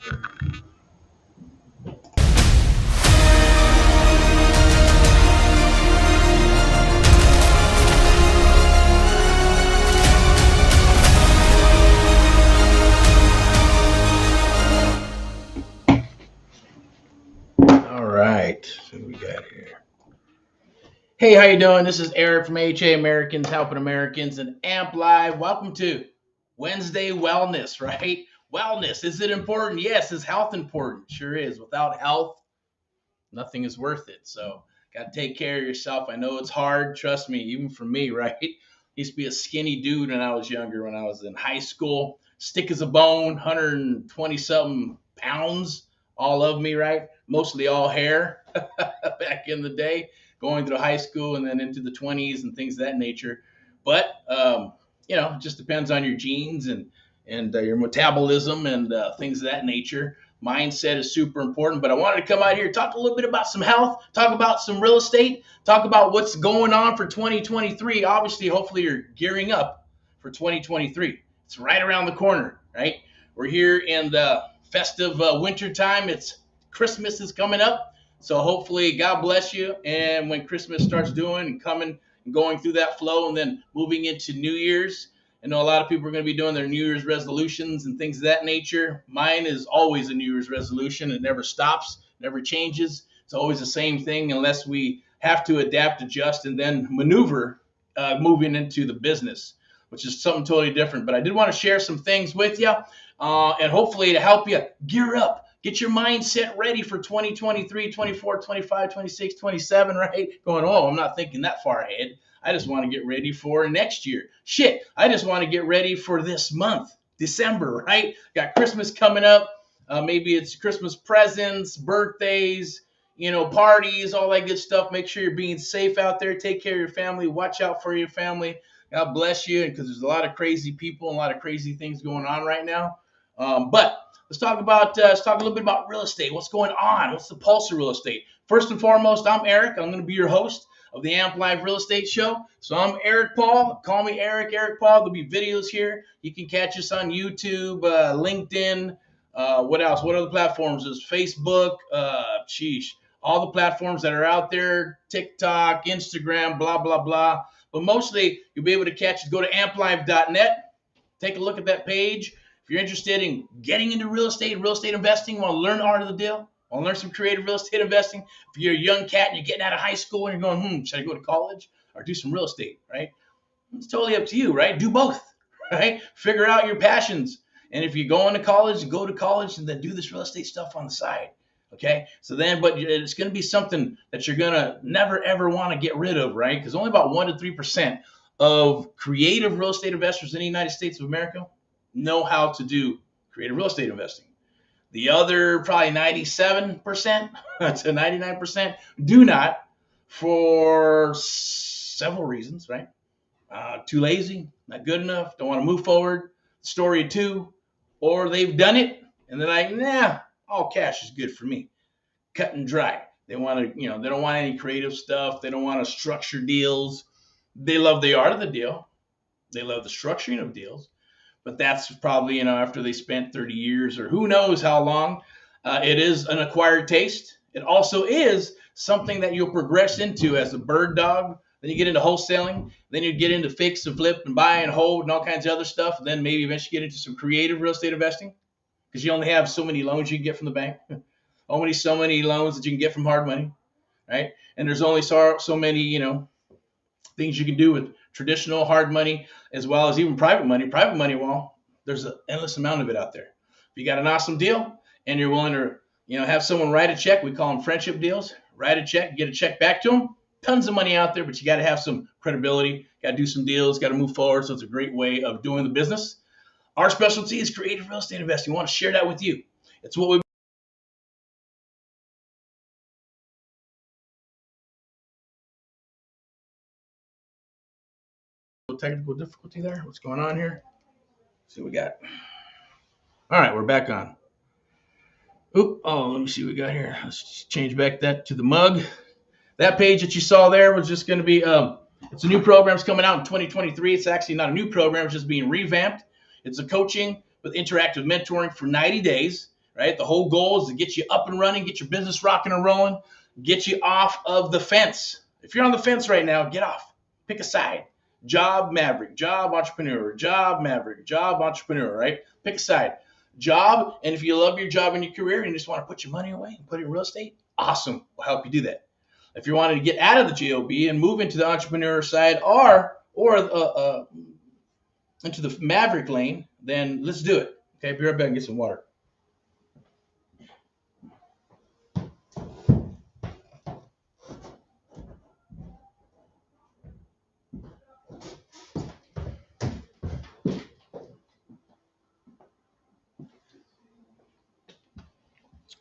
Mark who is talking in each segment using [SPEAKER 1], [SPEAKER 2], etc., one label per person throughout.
[SPEAKER 1] All right. So we got here. Hey, how you doing? This is Eric from AHA Americans Helping Americans and Amp Live. Welcome to Wednesday Wellness, right? Wellness. Is it important? Yes. Is health important? Sure is. Without health, nothing is worth it. So, got to take care of yourself. I know it's hard. Trust me, even for me, right? Used to be a skinny dude when I was younger, when I was in high school. Stick as a bone, 120 something pounds, all of me, right? Mostly all hair back in the day, going through high school and then into the 20s and things of that nature. But, it just depends on your genes and your metabolism and things of that nature. Mindset is super important, but I wanted to come out here, talk a little bit about some health, talk about some real estate, talk about what's going on for 2023. Obviously, hopefully you're gearing up for 2023. It's right around the corner, right? We're here in the festive winter time. It's Christmas is coming up. So hopefully God bless you. And when Christmas starts doing and coming and going through that flow and then moving into New Year's, I know a lot of people are going to be doing their New Year's resolutions and things of that nature. Mine is always a New Year's resolution. It never stops, never changes. It's always the same thing unless we have to adapt, adjust, and then maneuver moving into the business, which is something totally different. But I did want to share some things with you and hopefully to help you gear up. Get your mindset ready for 2023, 24, 25, 26, 27, right? Going, I'm not thinking that far ahead. I just want to get ready for next year. Shit, I just want to get ready for this month, December, right? Got Christmas coming up. Maybe it's Christmas presents, birthdays, parties, all that good stuff. Make sure you're being safe out there. Take care of your family. Watch out for your family. God bless you, because there's a lot of crazy people and a lot of crazy things going on right now. But let's talk a little bit about real estate. What's going on? What's the pulse of real estate? First and foremost, I'm Eric. I'm going to be your host of the Amp Live Real Estate Show. So I'm Eric Paul. Call me Eric Paul. There'll be videos here. You can catch us on YouTube, LinkedIn. What else? What other platforms? There's Facebook. All the platforms that are out there. TikTok, Instagram, blah, blah, blah. But mostly, you'll be able to catch us. Go to amplive.net. Take a look at that page. If you're interested in getting into real estate investing, want to learn the art of the deal, want to learn some creative real estate investing. If you're a young cat and you're getting out of high school and you're going, should I go to college or do some real estate, right? It's totally up to you, right? Do both, right? Figure out your passions. And if you're going to college, go to college and then do this real estate stuff on the side, okay? But it's going to be something that you're going to never, ever want to get rid of, right? Because only about 1% to 3% of creative real estate investors in the United States of America know how to do creative real estate investing. The other probably 97% to 99% do not, for several reasons, right? Too lazy, not good enough, don't want to move forward, story of two, or they've done it and they're like, nah, all cash is good for me. Cut and dry. They want to, they don't want any creative stuff. They don't want to structure deals. They love the art of the deal. They love the structuring of deals. But that's probably, after they spent 30 years or who knows how long. It is an acquired taste. It also is something that you'll progress into as a bird dog. Then you get into wholesaling. Then you get into fix and flip and buy and hold and all kinds of other stuff. And then maybe eventually get into some creative real estate investing, because you only have so many loans you can get from the bank. Only so many loans that you can get from hard money, right? And there's only so many, things you can do with traditional hard money, as well as even private money. Private money, well, there's an endless amount of it out there. If you got an awesome deal and you're willing to, have someone write a check, we call them friendship deals, write a check, get a check back to them. Tons of money out there, but you got to have some credibility, got to do some deals, got to move forward. So it's a great way of doing the business. Our specialty is creative real estate investing. We want to share that with you. It's what we technical difficulty there. What's going on here? Let's see what we got. All right, we're back on. Let me see what we got here. Let's change back that to the mug. That page that you saw there was just going to be, it's a new program. It's coming out in 2023. It's actually not a new program. It's just being revamped. It's a coaching with interactive mentoring for 90 days, right? The whole goal is to get you up and running, get your business rocking and rolling, get you off of the fence. If you're on the fence right now, get off. Pick a side. Job maverick, job entrepreneur, job maverick, job entrepreneur, right? Pick a side. Job, and if you love your job and your career and you just want to put your money away and put it in real estate, awesome. We'll help you do that. If you're wanting to get out of the job and move into the entrepreneur side or into the maverick lane, then let's do it. Okay, be right back and get some water.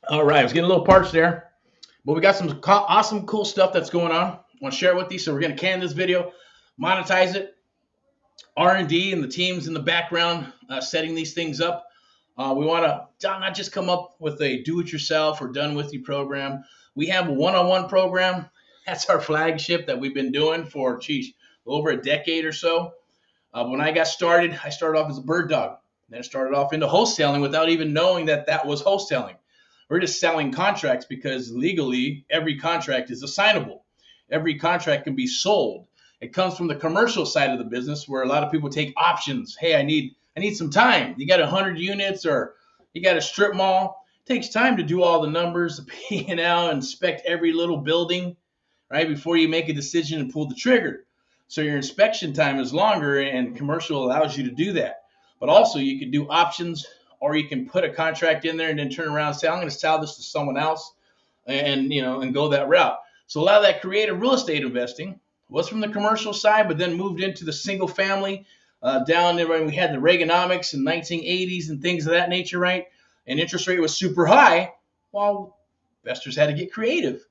[SPEAKER 1] All right, I was getting a little parched there, but we got some awesome, cool stuff that's going on. I want to share it with you, so we're going to can this video, monetize it, R&D, and the teams in the background setting these things up. We want to not just come up with a do-it-yourself or done-with-you program. We have a one-on-one program. That's our flagship that we've been doing for, over a decade or so. When I got started, I started off as a bird dog. Then I started off into wholesaling without even knowing that that was wholesaling. We're just selling contracts because legally every contract is assignable. Every contract can be sold. It comes from the commercial side of the business where a lot of people take options. Hey, I need some time. You got 100 units or you got a strip mall. It takes time to do all the numbers, the P&L, inspect every little building, right, before you make a decision and pull the trigger. So your inspection time is longer, and commercial allows you to do that. But also you can do options, or you can put a contract in there and then turn around and say, I'm going to sell this to someone else and go that route. So a lot of that creative real estate investing was from the commercial side, but then moved into the single family down there when we had the Reaganomics in 1980s and things of that nature, right? And interest rate was super high. Well, investors had to get creative.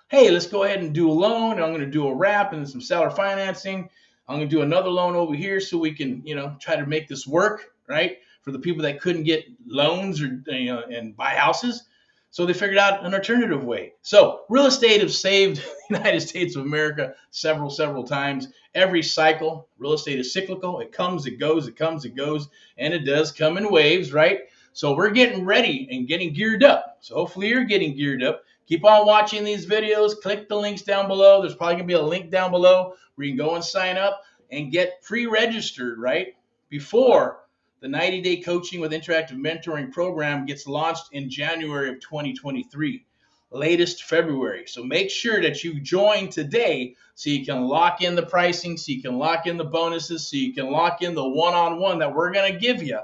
[SPEAKER 1] Hey, let's go ahead and do a loan. And I'm going to do a wrap and some seller financing. I'm going to do another loan over here so we can, try to make this work, right? For the people that couldn't get loans or and buy houses. So they figured out an alternative way. So real estate has saved the United States of America several times. Every cycle, real estate is cyclical. It comes, it goes, it comes, it goes, and it does come in waves, right? So we're getting ready and getting geared up. So hopefully you're getting geared up. Keep on watching these videos. Click the links down below. There's probably going to be a link down below where you can go and sign up and get pre-registered, right? Before the 90-day coaching with interactive mentoring program gets launched in January of 2023, latest February. So make sure that you join today so you can lock in the pricing, so you can lock in the bonuses, so you can lock in the one-on-one that we're going to give you,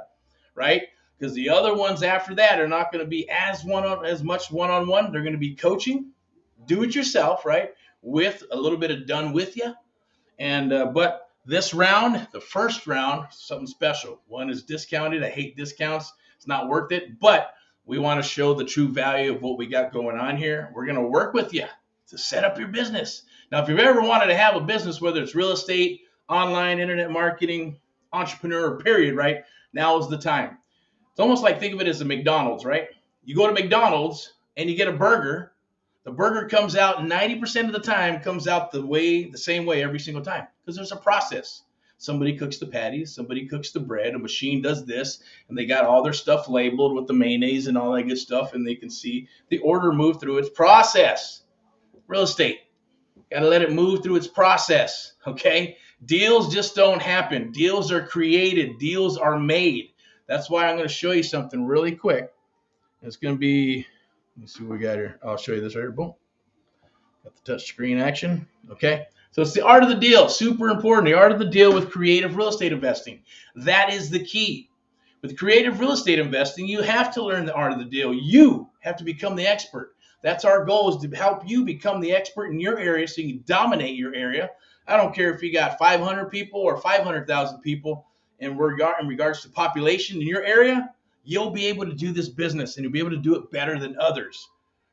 [SPEAKER 1] right? Because the other ones after that are not going to be as much one-on-one. They're going to be coaching, do it yourself, right? With a little bit of done with you. And but this round, the first round, something special. One is discounted. I hate discounts. It's not worth it. But we want to show the true value of what we got going on here. We're going to work with you to set up your business. Now, if you've ever wanted to have a business, whether it's real estate, online, internet marketing, entrepreneur, period, right? Now is the time. It's almost like, think of it as a McDonald's, right? You go to McDonald's and you get a burger. The burger comes out 90% of the time, comes out the same way every single time, because there's a process. Somebody cooks the patties, somebody cooks the bread, a machine does this, and they got all their stuff labeled with the mayonnaise and all that good stuff, and they can see the order move through its process. Real estate, got to let it move through its process, okay? Deals just don't happen. Deals are created. Deals are made. That's why I'm going to show you something really quick. It's going to be... Let me see what we got here. I'll show you this right here. Boom. Got the touch screen action. Okay. So it's the art of the deal. Super important. The art of the deal with creative real estate investing. That is the key. With creative real estate investing, you have to learn the art of the deal. You have to become the expert. That's our goal, is to help you become the expert in your area so you can dominate your area. I don't care if you got 500 people or 500,000 people in regards to population in your area. You'll be able to do this business, and you'll be able to do it better than others,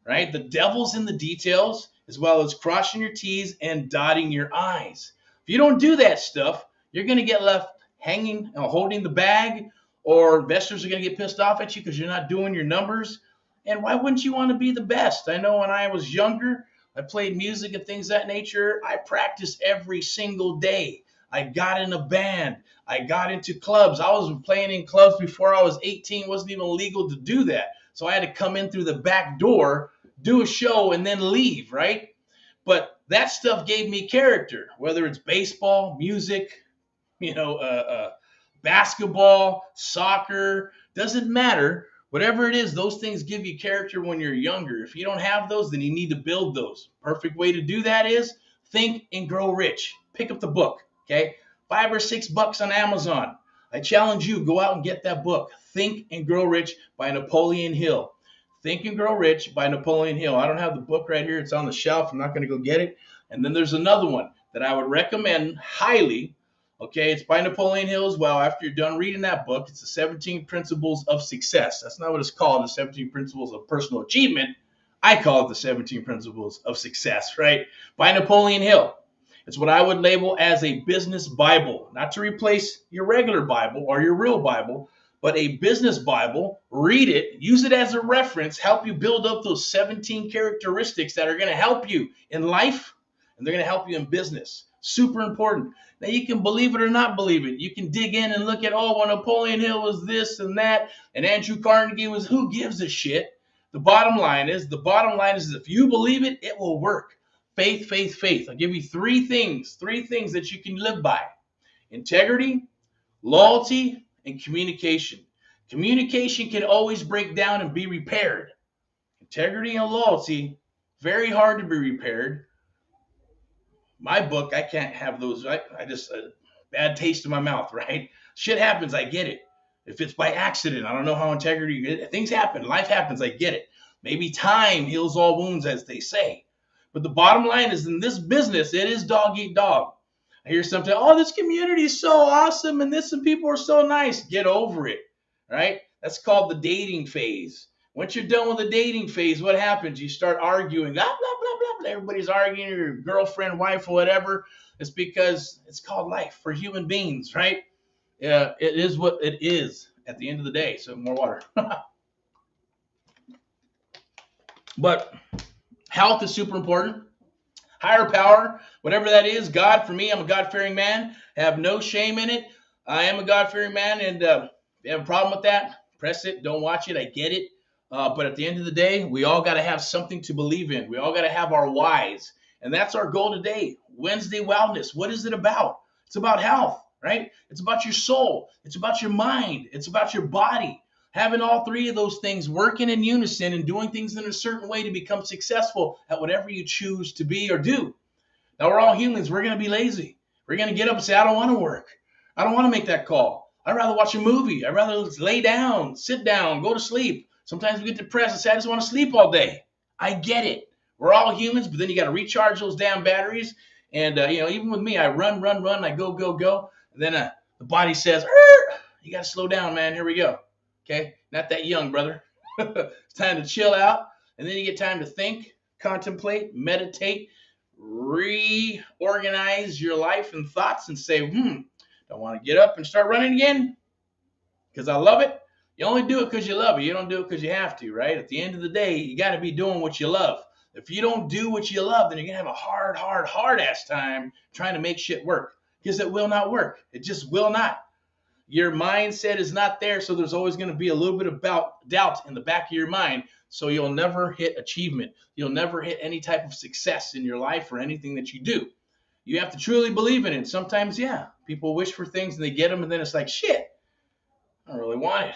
[SPEAKER 1] right? The devil's in the details, as well as crossing your T's and dotting your I's. If you don't do that stuff, you're going to get left hanging, holding the bag, or investors are going to get pissed off at you because you're not doing your numbers. And why wouldn't you want to be the best? I know when I was younger, I played music and things of that nature. I practiced every single day. I got in a band. I got into clubs. I was playing in clubs before I was 18. It wasn't even legal to do that. So I had to come in through the back door, do a show, and then leave, right? But that stuff gave me character, whether it's baseball, music, you know, basketball, soccer, doesn't matter. Whatever it is, those things give you character when you're younger. If you don't have those, then you need to build those. Perfect way to do that is Think and Grow Rich. Pick up the book, okay? $5 or $6 on Amazon. I challenge you, go out and get that book, Think and Grow Rich by Napoleon Hill. Think and Grow Rich by Napoleon Hill. I don't have the book right here. It's on the shelf. I'm not going to go get it. And then there's another one that I would recommend highly. Okay, it's by Napoleon Hill as well. After you're done reading that book, it's the 17 Principles of Success. That's not what it's called, the 17 Principles of Personal Achievement. I call it the 17 Principles of Success, right? By Napoleon Hill. It's what I would label as a business Bible, not to replace your regular Bible or your real Bible, but a business Bible. Read it, use it as a reference, help you build up those 17 characteristics that are going to help you in life, and they're going to help you in business. Super important. Now, you can believe it or not believe it. You can dig in and look at, oh, well, Napoleon Hill was this and that, and Andrew Carnegie was, who gives a shit? The bottom line is if you believe it, it will work. Faith, faith, faith. I'll give you three things that you can live by. Integrity, loyalty, and communication. Communication can always break down and be repaired. Integrity and loyalty, very hard to be repaired. My book, I can't have those. I just, bad taste in my mouth, right? Shit happens, I get it. If it's by accident, I don't know how integrity, things happen, life happens, I get it. Maybe time heals all wounds, as they say. But the bottom line is, in this business, it is dog eat dog. I hear something, oh, this community is so awesome and this and people are so nice. Get over it, right? That's called the dating phase. Once you're done with the dating phase, what happens? You start arguing, blah, blah, blah, blah, blah. Everybody's arguing, your girlfriend, wife, or whatever. It's because it's called life for human beings, right? Yeah, it is what it is at the end of the day. So more water. But health is super important. Higher power, whatever that is, God, for me, I'm a God-fearing man. I have no shame in it. I am a God-fearing man, and if you have a problem with that, press it, don't watch it, I get it. But at the end of the day, we all got to have something to believe in. We all got to have our whys. And that's our goal today. Wednesday Wellness. What is it about? It's about health, right? It's about your soul. It's about your mind. It's about your body. Having all three of those things working in unison and doing things in a certain way to become successful at whatever you choose to be or do. Now, we're all humans. We're going to be lazy. We're going to get up and say, I don't want to work. I don't want to make that call. I'd rather watch a movie. I'd rather lay down, sit down, go to sleep. Sometimes we get depressed and say, I just want to sleep all day. I get it. We're all humans, but then you got to recharge those damn batteries. And, even with me, I run, I go. And then the body says, you got to slow down, man. Here we go. Okay? Not that young, brother. It's time to chill out. And then you get time to think, contemplate, meditate, reorganize your life and thoughts and say, don't want to get up and start running again because I love it. You only do it because you love it. You don't do it because you have to, right? At the end of the day, you got to be doing what you love. If you don't do what you love, then you're going to have a hard-ass time trying to make shit work because it will not work. It just will not. Your mindset is not there, so there's always going to be a little bit of doubt in the back of your mind, so you'll never hit achievement. You'll never hit any type of success in your life or anything that you do. You have to truly believe in it. Sometimes, people wish for things and they get them, and then it's like, shit, I don't really want it.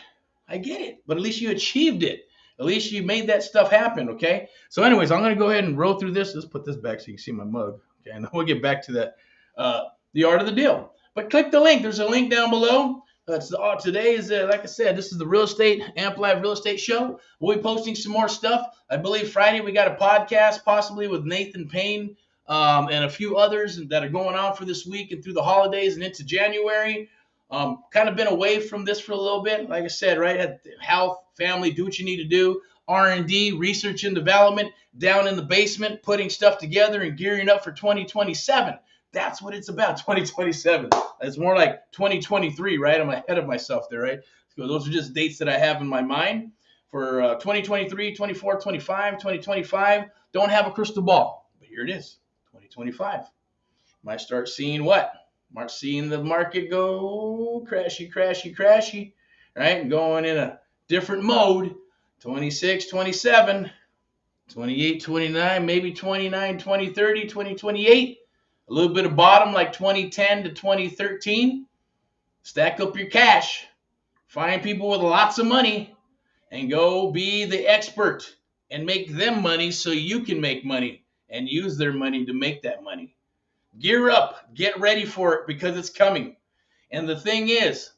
[SPEAKER 1] I get it, but at least you achieved it. At least you made that stuff happen, okay? So anyways, I'm going to go ahead and roll through this. Let's put this back so you can see my mug, okay? And then we'll get back to that, the art of the deal. But click the link. There's a link down below. Today is, like I said, this is the Real Estate Amp Live Real Estate Show. We'll be posting some more stuff. I believe Friday we got a podcast, possibly with Nathan Payne and a few others that are going on for this week and through the holidays and into January. Kind of been away from this for a little bit. Like I said, right, had health, family, do what you need to do. R&D, research and development, down in the basement, putting stuff together and gearing up for 2027. That's what it's about, 2027. It's more like 2023, right? I'm ahead of myself there, right? So those are just dates that I have in my mind for 2023, 24, 25, 2025. Don't have a crystal ball, but here it is, 2025. Might start seeing what? Might seeing the market go crashy, right? And going in a different mode. 26, 27, 28, 29, maybe 29, 20, 30, 20, 28. A little bit of bottom like 2010 to 2013. Stack up your cash. Find people with lots of money and go be the expert and make them money so you can make money and use their money to make that money. Gear up, get ready for it because it's coming. And the thing is,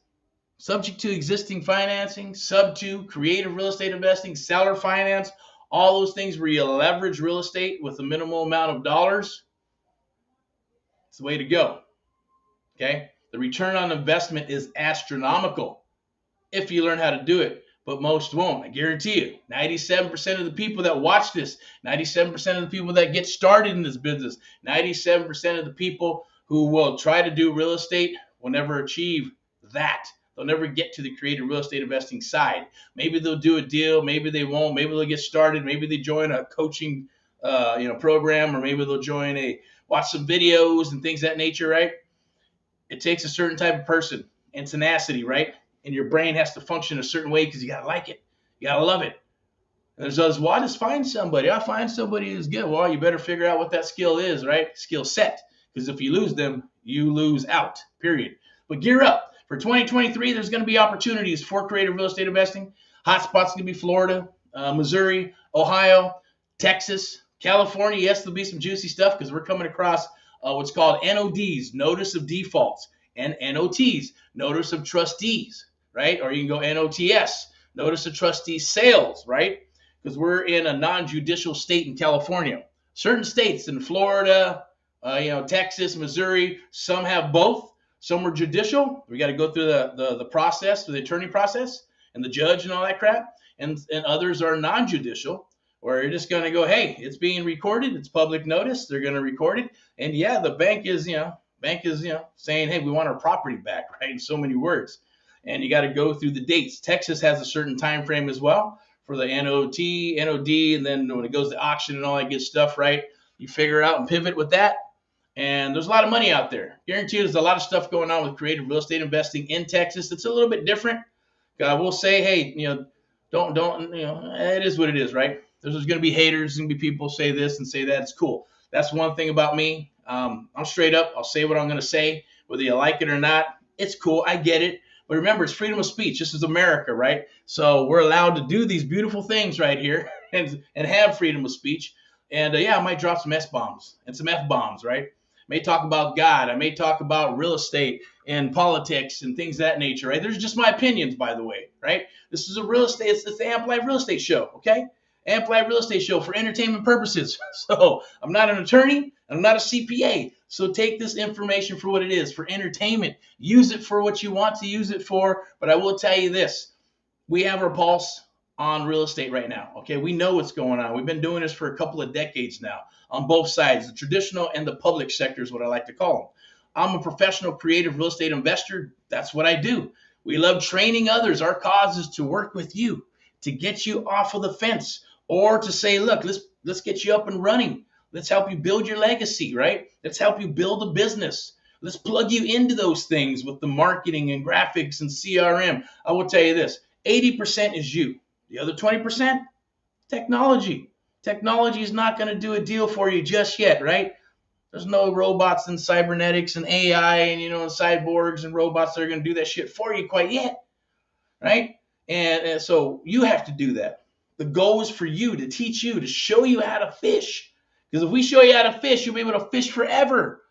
[SPEAKER 1] subject to existing financing, sub to creative real estate investing, seller finance, all those things where you leverage real estate with a minimal amount of dollars, it's the way to go. Okay? The return on investment is astronomical if you learn how to do it, but most won't. I guarantee you, 97% of the people that watch this, 97% of the people that get started in this business, 97% of the people who will try to do real estate will never achieve that. They'll never get to the creative real estate investing side. Maybe they'll do a deal, maybe they won't, maybe they'll get started, maybe they join a coaching program, or maybe they'll watch some videos and things of that nature, right? It takes a certain type of person and tenacity, right? And your brain has to function a certain way because you got to like it. You got to love it. And there's others, well, I just find somebody. I'll find somebody who's good. Well, you better figure out what that skill is, right? Skill set. Because if you lose them, you lose out, period. But gear up. For 2023, there's going to be opportunities for creative real estate investing. Hotspots going to be Florida, Missouri, Ohio, Texas, California. Yes, there'll be some juicy stuff because we're coming across what's called NODs, Notice of Defaults, and NOTs, Notice of Trustees, right? Or you can go NOTS, Notice of Trustee Sales, right? Because we're in a non-judicial state in California. Certain states in Florida, Texas, Missouri, some have both. Some are judicial. We got to go through the process, through the attorney process and the judge and all that crap. And others are non-judicial, where you're just going to go, hey, it's being recorded. It's public notice. They're going to record it. And yeah, the bank is saying, hey, we want our property back, right? In so many words. And you got to go through the dates. Texas has a certain time frame as well for the NOD, and then when it goes to auction and all that good stuff, right? You figure out and pivot with that. And there's a lot of money out there. Guarantee you there's a lot of stuff going on with creative real estate investing in Texas. It's a little bit different. I will say, hey, don't, it is what it is, right? There's going to be haters. There's going to be people say this and say that. It's cool. That's one thing about me. I'm straight up. I'll say what I'm going to say, whether you like it or not. It's cool. I get it. But remember, it's freedom of speech. This is America, right? So we're allowed to do these beautiful things right here and have freedom of speech. And I might drop some S-bombs and some F-bombs, right? I may talk about God. I may talk about real estate and politics and things of that nature, right? There's just my opinions, by the way, right? This is it's the Amp Live Real Estate Show, okay? Amp Live Real Estate Show for entertainment purposes. So I'm not an attorney, and I'm not a CPA. So take this information for what it is, for entertainment. Use it for what you want to use it for. But I will tell you this. We have our pulse on real estate right now, okay? We know what's going on. We've been doing this for a couple of decades now on both sides, the traditional and the public sector is what I like to call them. I'm a professional creative real estate investor. That's what I do. We love training others. Our cause is to work with you, to get you off of the fence, or to say, look, let's get you up and running. Let's help you build your legacy, right? Let's help you build a business. Let's plug you into those things with the marketing and graphics and CRM. I will tell you this, 80% is you. The other 20%, technology. Technology is not going to do a deal for you just yet, right? There's no robots and cybernetics and AI and, cyborgs and robots that are going to do that shit for you quite yet, right? And so you have to do that. The goal is for you, to teach you, to show you how to fish. Because if we show you how to fish, you'll be able to fish forever.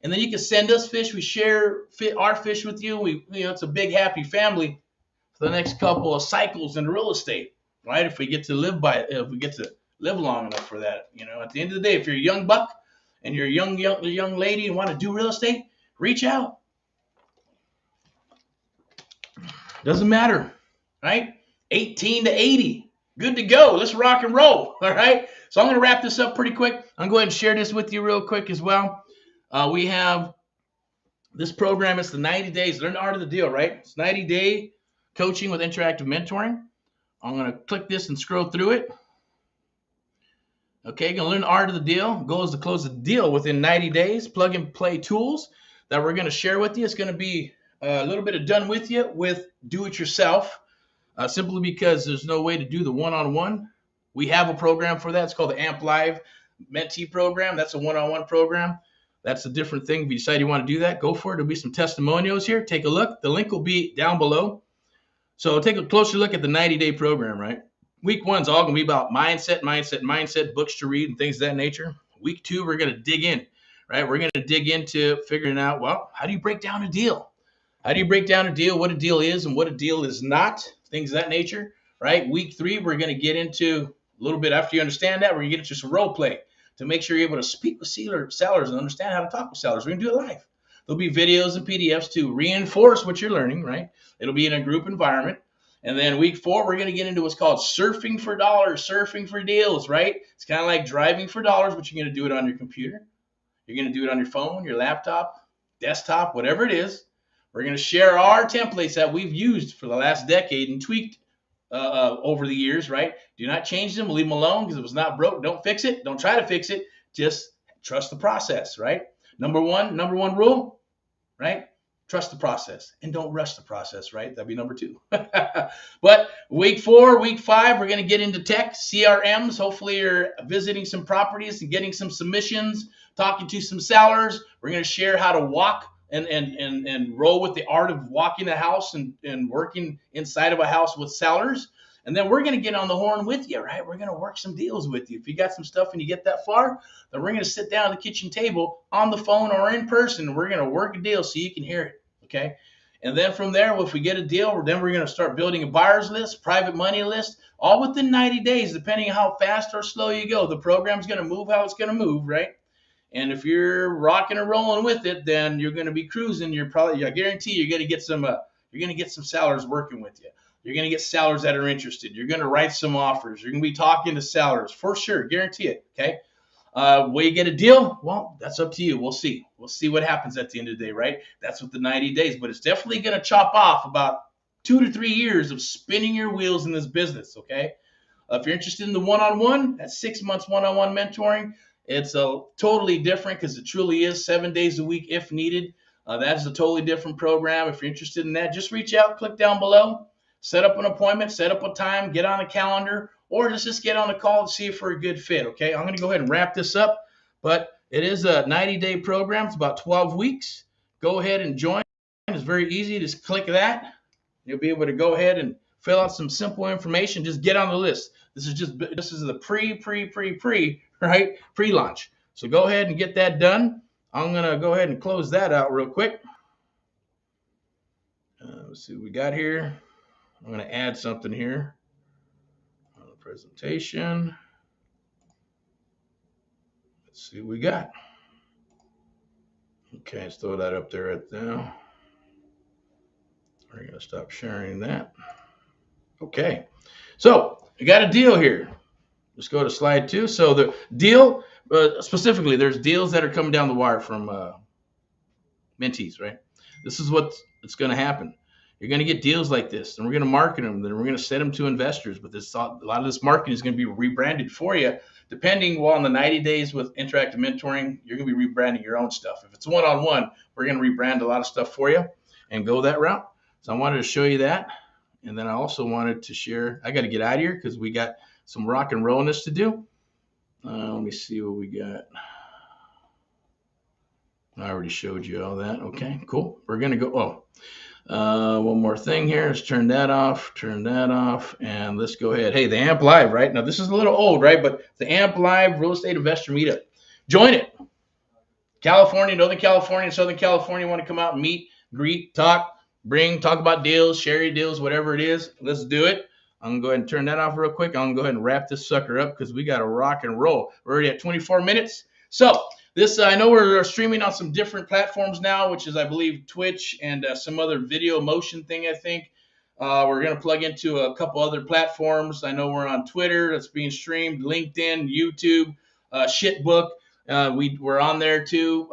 [SPEAKER 1] And then you can send us fish. We share our fish with you. It's a big happy family for the next couple of cycles in real estate, right? If we get to live by it, if we get to live long enough for that, at the end of the day, if you're a young buck and you're a young lady and want to do real estate, reach out. Doesn't matter, right? 18 to 80. Good to go. Let's rock and roll. All right. So I'm going to wrap this up pretty quick. I'm going to go ahead and share this with you real quick as well. We have this program. It's the 90 days. Learn the art of the deal, right? It's 90-day coaching with interactive mentoring. I'm going to click this and scroll through it. Okay. You're going to learn the art of the deal. Goal is to close the deal within 90 days. Plug and play tools that we're going to share with you. It's going to be a little bit of done with you with do it yourself. simply because there's no way to do the one-on-one. We have a program for that. It's called the Amp Live Mentee Program. That's a one-on-one program. That's a different thing. If you decide you want to do that, go for it. There'll be some testimonials here. Take a look. The link will be down below. So take a closer look at the 90-day program, right? Week one's all going to be about mindset, books to read, and things of that nature. Week two, we're going to dig in, right? We're going to dig into figuring out, well, how do you break down a deal? How do you break down a deal, what a deal is and what a deal is not, things of that nature, right? Week three, we're going to get into a little bit after you understand that, we're going to get into some role play to make sure you're able to speak with sellers and understand how to talk with sellers. We're going to do it live. There'll be videos and PDFs to reinforce what you're learning, right? It'll be in a group environment. And then week four, we're going to get into what's called surfing for dollars, surfing for deals, right? It's kind of like driving for dollars, but you're going to do it on your computer. You're going to do it on your phone, your laptop, desktop, whatever it is. We're going to share our templates that we've used for the last decade and tweaked over the years, right? Do not change them. Leave them alone because it was not broke. Don't fix it. Don't try to fix it. Just trust the process, right? Number one rule, right? Trust the process and don't rush the process, right? That'd be number two. But week four, week five, we're going to get into tech, CRMs. Hopefully you're visiting some properties and getting some submissions, talking to some sellers. We're going to share how to walk and roll with the art of walking a house and working inside of a house with sellers. And then we're going to get on the horn with you, right? We're going to work some deals with you. If you got some stuff and you get that far, then we're going to sit down at the kitchen table on the phone or in person, and we're going to work a deal so you can hear it, okay? And then from there, if we get a deal, then we're going to start building a buyer's list, private money list, all within 90 days, depending on how fast or slow you go. The program's going to move how it's going to move, right? And if you're rocking and rolling with it, then you're going to be cruising. I guarantee you're going to get some sellers working with you. You're going to get sellers that are interested. You're going to write some offers. You're going to be talking to sellers for sure. Guarantee it. Okay. Will you get a deal? Well, that's up to you. We'll see. We'll see what happens at the end of the day, right? That's with the 90 days, but it's definitely going to chop off about 2 to 3 years of spinning your wheels in this business. Okay. If you're interested in the one-on-one, that's 6 months one-on-one mentoring. It's a totally different because it truly is 7 days a week if needed. That's a totally different program. If you're interested in that, just reach out, click down below, set up an appointment, set up a time, get on a calendar, or just get on a call and see if we're a good fit, okay? I'm going to go ahead and wrap this up, but it is a 90-day program. It's about 12 weeks. Go ahead and join. It's very easy. Just click that. You'll be able to go ahead and fill out some simple information. Just get on the list. This is the pre-launch. So go ahead and get that done. I'm going to go ahead and close that out real quick. Let's see what we got here. I'm going to add something here on the presentation. Let's see what we got. Okay, let's throw that up there right now. We're going to stop sharing that. Okay, so we got a deal here. Let's go to slide 2. So the deal, specifically, there's deals that are coming down the wire from mentees, right? This is what's going to happen. You're going to get deals like this, and we're going to market them, then we're going to send them to investors. But a lot of this marketing is going to be rebranded for you. Depending on the 90 days with interactive mentoring, you're going to be rebranding your own stuff. If it's one-on-one, we're going to rebrand a lot of stuff for you and go that route. So I wanted to show you that. And then I also wanted to share, I got to get out of here because we got some rock and rollness to do. Let me see what we got. I already showed you all that. Okay, cool. We're going to go, one more thing here. Let's turn that off, and let's go ahead. Hey, the AMP Live, right? Now, this is a little old, right? But the AMP Live Real Estate Investor Meetup. Join it. California, Northern California, Southern California want to come out and meet, greet, talk about deals, share your deals, whatever it is. Let's do it. I'm going to go ahead and turn that off real quick. I'm going to go ahead and wrap this sucker up because we got to rock and roll. We're already at 24 minutes. So this, I know we're streaming on some different platforms now, which is, I believe, Twitch and some other video motion thing, I think. We're going to plug into a couple other platforms. I know we're on Twitter. That's being streamed, LinkedIn, YouTube, Shitbook. We're on there too.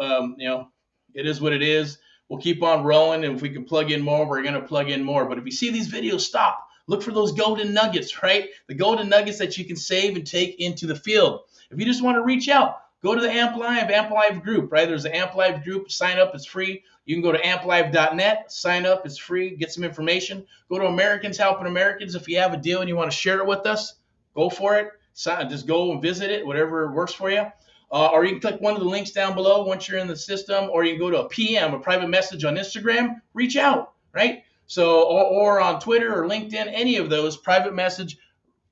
[SPEAKER 1] It is what it is. We'll keep on rolling, and if we can plug in more, we're going to plug in more. But if you see these videos, stop. Look for those golden nuggets, right? The golden nuggets that you can save and take into the field. If you just want to reach out, go to the Amp Live group, right? There's an Amp Live group. Sign up. It's free. You can go to amplive.net, sign up. It's free. Get some information. Go to Americans Helping Americans. If you have a deal and you want to share it with us, go for it. Just go and visit it, whatever works for you. Or you can click one of the links down below once you're in the system, or you can go to a PM, a private message on Instagram, reach out, right? So, or on Twitter or LinkedIn, any of those, private message,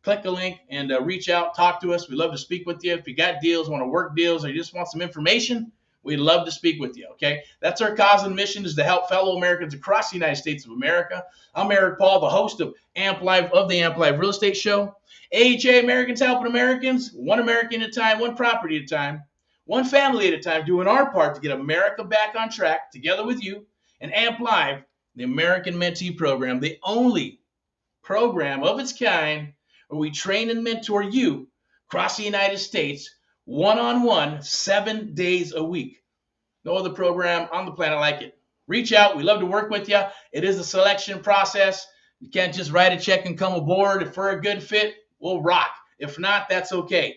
[SPEAKER 1] click the link and reach out, talk to us. We'd love to speak with you. If you got deals, want to work deals, or you just want some information, we'd love to speak with you, okay? That's our cause and mission, is to help fellow Americans across the United States of America. I'm Eric Paul, the host of the Amp Live Real Estate Show. AHA, Americans Helping Americans, one American at a time, one property at a time, one family at a time, doing our part to get America back on track together with you. And Amp Live, the American Mentee Program, the only program of its kind where we train and mentor you across the United States, one-on-one, 7 days a week. No other program on the planet like it. Reach out. We love to work with you. It is a selection process. You can't just write a check and come aboard. If we're a good fit, we'll rock. If not, that's okay.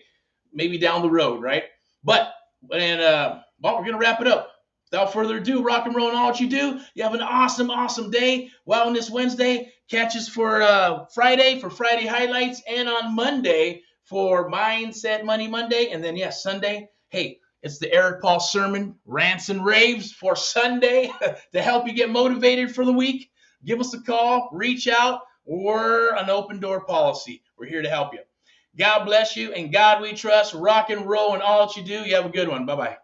[SPEAKER 1] Maybe down the road, right? But, we're going to wrap it up. Without further ado, rock and roll and all what you do. You have an awesome, awesome day. Wellness Wednesday. Catch us for Friday highlights, and on Monday for Mindset Money Monday. And then, yes, Sunday. Hey, it's the Eric Paul Sermon, Rants and Raves for Sunday to help you get motivated for the week. Give us a call, reach out. We're an open door policy. We're here to help you. God bless you, and God we trust. Rock and roll and all that you do. You have a good one. Bye-bye.